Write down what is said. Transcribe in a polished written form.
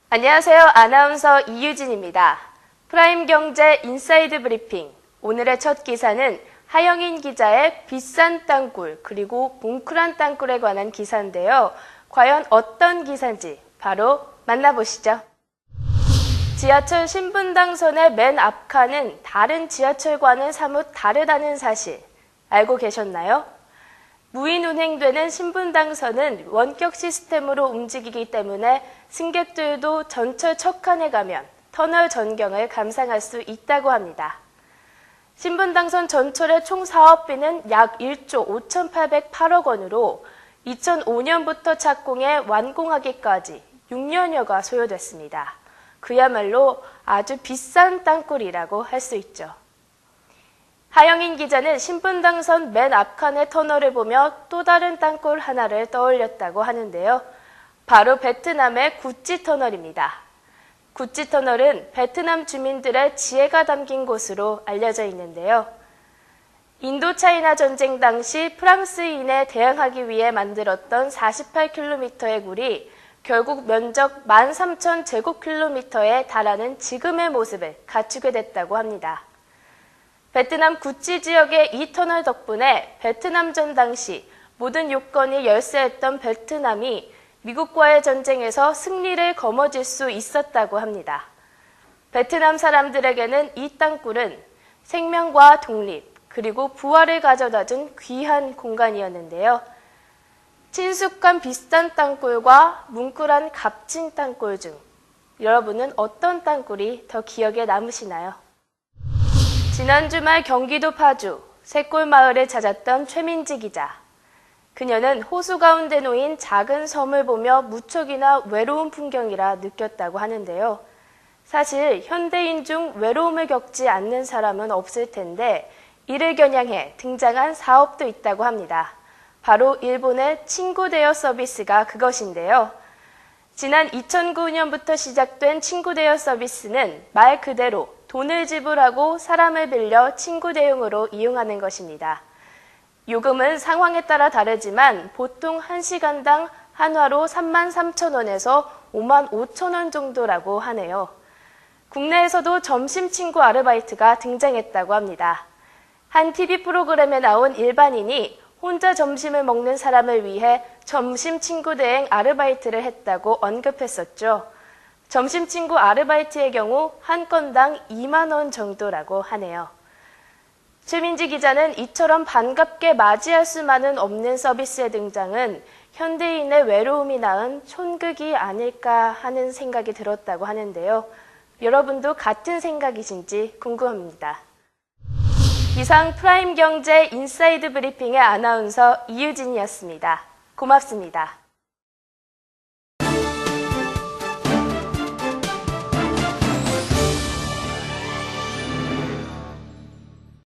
안녕하세요. 아나운서 이유진입니다. 프라임경제 인사이드 브리핑. 오늘의 첫 기사는 하영인 기자의 비싼 땅굴 그리고 뭉클한 땅굴에 관한 기사인데요. 과연 어떤 기사인지 바로 만나보시죠. 지하철 신분당선의 맨 앞칸은 다른 지하철과는 사뭇 다르다는 사실 알고 계셨나요? 무인 운행되는 신분당선은 원격 시스템으로 움직이기 때문에 승객들도 전철 첫 칸에 가면 터널 전경을 감상할 수 있다고 합니다. 신분당선 전철의 총 사업비는 약 1조 5,808억 원으로 2005년부터 착공해 완공하기까지 6년여가 소요됐습니다. 그야말로 아주 비싼 땅굴이라고 할 수 있죠. 하영인 기자는 신분당선 맨 앞칸의 터널을 보며 또 다른 땅굴 하나를 떠올렸다고 하는데요. 바로 베트남의 구찌 터널입니다. 구찌 터널은 베트남 주민들의 지혜가 담긴 곳으로 알려져 있는데요. 인도차이나 전쟁 당시 프랑스인에 대항하기 위해 만들었던 48km의 굴이 결국 면적 13,000제곱킬로미터에 달하는 지금의 모습을 갖추게 됐다고 합니다. 베트남 구찌 지역의 이 터널 덕분에 베트남전 당시 모든 요건이 열세했던 베트남이 미국과의 전쟁에서 승리를 거머쥘 수 있었다고 합니다. 베트남 사람들에게는 이 땅굴은 생명과 독립 그리고 부활을 가져다준 귀한 공간이었는데요. 친숙한 비싼 땅굴과 뭉클한 값진 땅굴 중 여러분은 어떤 땅굴이 더 기억에 남으시나요? 지난 주말 경기도 파주 새골마을을 찾았던 최민지 기자. 그녀는 호수 가운데 놓인 작은 섬을 보며 무척이나 외로운 풍경이라 느꼈다고 하는데요. 사실 현대인 중 외로움을 겪지 않는 사람은 없을 텐데 이를 겨냥해 등장한 사업도 있다고 합니다. 바로 일본의 친구 대여 서비스가 그것인데요. 지난 2009년부터 시작된 친구 대여 서비스는 말 그대로 돈을 지불하고 사람을 빌려 친구 대용으로 이용하는 것입니다. 요금은 상황에 따라 다르지만 보통 1시간당 한화로 33,000원에서 55,000원 정도라고 하네요. 국내에서도 점심 친구 아르바이트가 등장했다고 합니다. 한 TV 프로그램에 나온 일반인이 혼자 점심을 먹는 사람을 위해 점심 친구 대행 아르바이트를 했다고 언급했었죠. 점심 친구 아르바이트의 경우 한 건당 2만 원 정도라고 하네요. 최민지 기자는 이처럼 반갑게 맞이할 수만은 없는 서비스의 등장은 현대인의 외로움이 낳은 촌극이 아닐까 하는 생각이 들었다고 하는데요. 여러분도 같은 생각이신지 궁금합니다. 이상 프라임경제 인사이드 브리핑의 아나운서 이유진이었습니다. 고맙습니다.